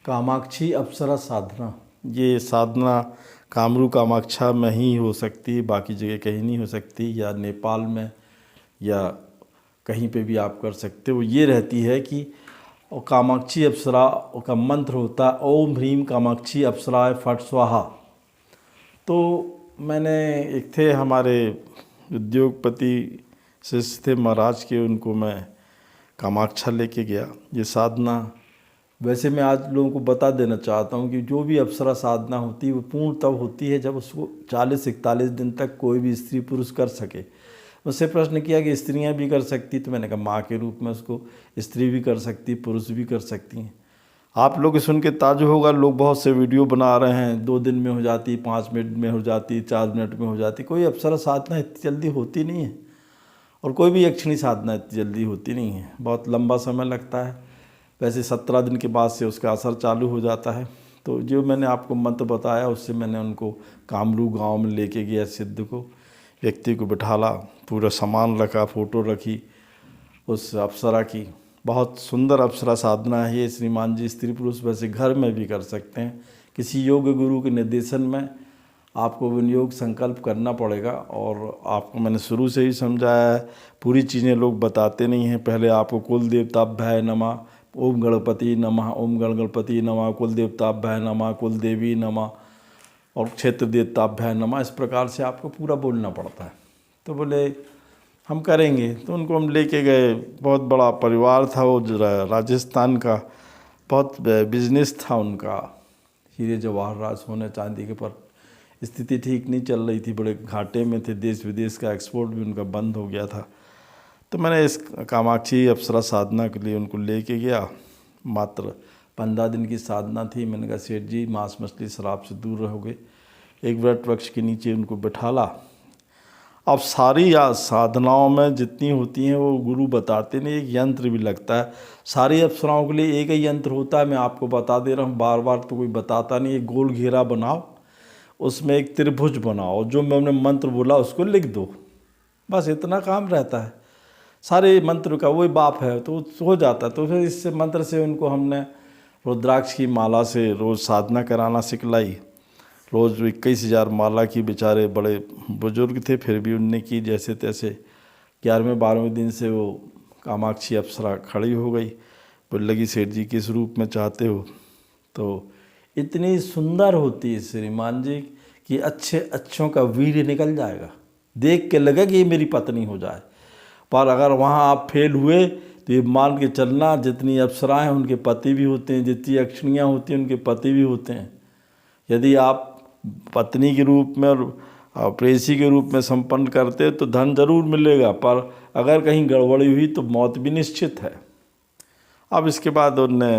कामाक्षी अप्सरा साधना, ये साधना कामरू कामाक्षा में ही हो सकती है, बाकी जगह कहीं नहीं हो सकती, या नेपाल में या कहीं पे भी आप कर सकते हो। ये रहती है कि और कामाक्षी अप्सरा का मंत्र होता है ओम ह्रीम कामाक्षी अप्सराय फट स्वाहा। तो मैंने एक थे हमारे उद्योगपति शिष्य थे महाराज के, उनको मैं कामाक्षा लेके गया। ये साधना वैसे मैं आज लोगों को बता देना चाहता हूँ कि जो भी अप्सरा साधना होती है वो पूर्ण तब होती है जब उसको 40-41 दिन तक कोई भी स्त्री पुरुष कर सके। उससे प्रश्न किया कि स्त्रियां भी कर सकती, तो मैंने कहा माँ के रूप में उसको स्त्री भी कर सकती, पुरुष भी कर सकती हैं। आप लोग सुन के ताज्जुब होगा, लोग बहुत से वीडियो बना रहे हैं, 2 दिन में हो जाती, 5 मिनट में हो जाती, 4 मिनट में हो जाती। कोई अप्सरा साधना इतनी जल्दी होती नहीं है, और कोई भी यक्षिणी साधना इतनी जल्दी होती नहीं है, बहुत लंबा समय लगता है। वैसे 17 दिन के बाद से उसका असर चालू हो जाता है। तो जो मैंने आपको मंत्र बताया उससे मैंने उनको कामरू गांव में लेके गया, सिद्ध को, व्यक्ति को बिठाला, पूरा सामान रखा, फ़ोटो रखी उस अप्सरा की। बहुत सुंदर अप्सरा साधना है ये श्रीमान जी। स्त्री पुरुष वैसे घर में भी कर सकते हैं, किसी योग गुरु के निर्देशन में आपको विनियोग संकल्प करना पड़ेगा। और आपको मैंने शुरू से ही समझाया है, पूरी चीज़ें लोग बताते नहीं हैं। पहले आपको कुल देवताभ्याय नमः, ओम गणपति नमः, ओम गणपति नमः, कुल देवताभ्याय नमः, कुल देवी नमः, और क्षेत्र देवताभ्याय नमः, इस प्रकार से आपको पूरा बोलना पड़ता है। तो बोले हम करेंगे, तो उनको हम लेके गए। बहुत बड़ा परिवार था वो, राजस्थान का, बहुत बिजनेस था उनका, हीरे जवाहरात सोने चांदी के, पर स्थिति ठीक नहीं चल रही थी, बड़े घाटे में थे, देश विदेश का एक्सपोर्ट भी उनका बंद हो गया था। तो मैंने इस कामाक्षी अप्सरा साधना के लिए उनको लेके गया। मात्र 15 दिन की साधना थी। मैंने कहा सेठ जी मांस मछली शराब से दूर रहोगे। एक वट वृक्ष के नीचे उनको बिठाला। अब सारी साधनाओं में जितनी होती हैं वो गुरु बताते नहीं, एक यंत्र भी लगता है। सारी अप्सराओं के लिए एक ही यंत्र होता है, मैं आपको बता दे रहा हूँ, बार बार तो कोई बताता नहीं। एक गोल घेरा बनाओ, उसमें एक त्रिभुज बनाओ, जो मैंने मंत्र बोला उसको लिख दो, बस इतना काम रहता है। सारे मंत्र का वही बाप है, तो हो जाता है। तो फिर इस मंत्र से उनको हमने रुद्राक्ष की माला से रोज़ साधना कराना सिखलाई। रोज़ 21,000 माला की, बेचारे बड़े बुजुर्ग थे, फिर भी उनने की जैसे तैसे। 11वें-12वें दिन से वो कामाक्षी अप्सरा खड़ी हो गई। बोल लगी सेठ जी किस रूप में चाहते हो। तो इतनी सुंदर होती है श्रीमान जी कि अच्छों का वीर्य निकल जाएगा, देख के लगे कि ये मेरी पत्नी हो जाए। पर अगर वहाँ आप फेल हुए तो ये मान के चलना, जितनी अप्सराएं हैं उनके पति भी होते हैं, जितनी यक्षिणियाँ होती हैं उनके पति भी होते हैं। यदि आप पत्नी के रूप में और प्रेयसी के रूप में संपन्न करते तो धन जरूर मिलेगा, पर अगर कहीं गड़बड़ी हुई तो मौत भी निश्चित है। अब इसके बाद उनने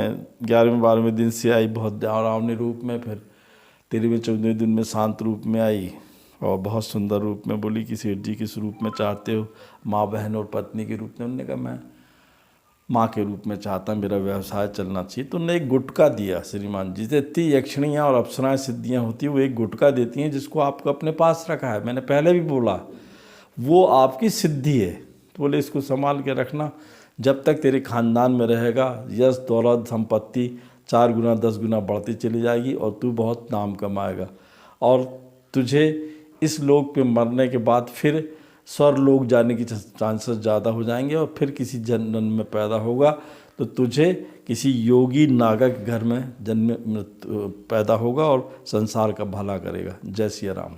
11वें-12वें दिन से आई बहुत डरावने रूप में, फिर 13वें-14वें दिन में शांत रूप में आई, और बहुत सुंदर रूप में बोली कि सेठ जी किस रूप में चाहते हो, माँ बहन और पत्नी के रूप में। उन्होंने कहा मैं माँ के रूप में चाहता, मेरा व्यवसाय चलना चाहिए। तो उन्होंने एक गुटका दिया श्रीमान जी। जितनी यक्षिणियाँ और अप्सराएं सिद्धियाँ होती हैं वो एक गुटका देती हैं, जिसको आपको अपने पास रखा है। मैंने पहले भी बोला वो आपकी सिद्धि है। तो बोले इसको संभाल के रखना, जब तक तेरे खानदान में रहेगा यश दौलत संपत्ति 4 गुना 10 गुना बढ़ती चली जाएगी, और तू बहुत नाम कमाएगा, और तुझे इस लोक पे मरने के बाद फिर स्वर्लोक जाने की चांसेस ज़्यादा हो जाएंगे, और फिर किसी जन्म में पैदा होगा तो तुझे किसी योगी नागा के घर में जन्म पैदा होगा और संसार का भला करेगा। जय सिया राम।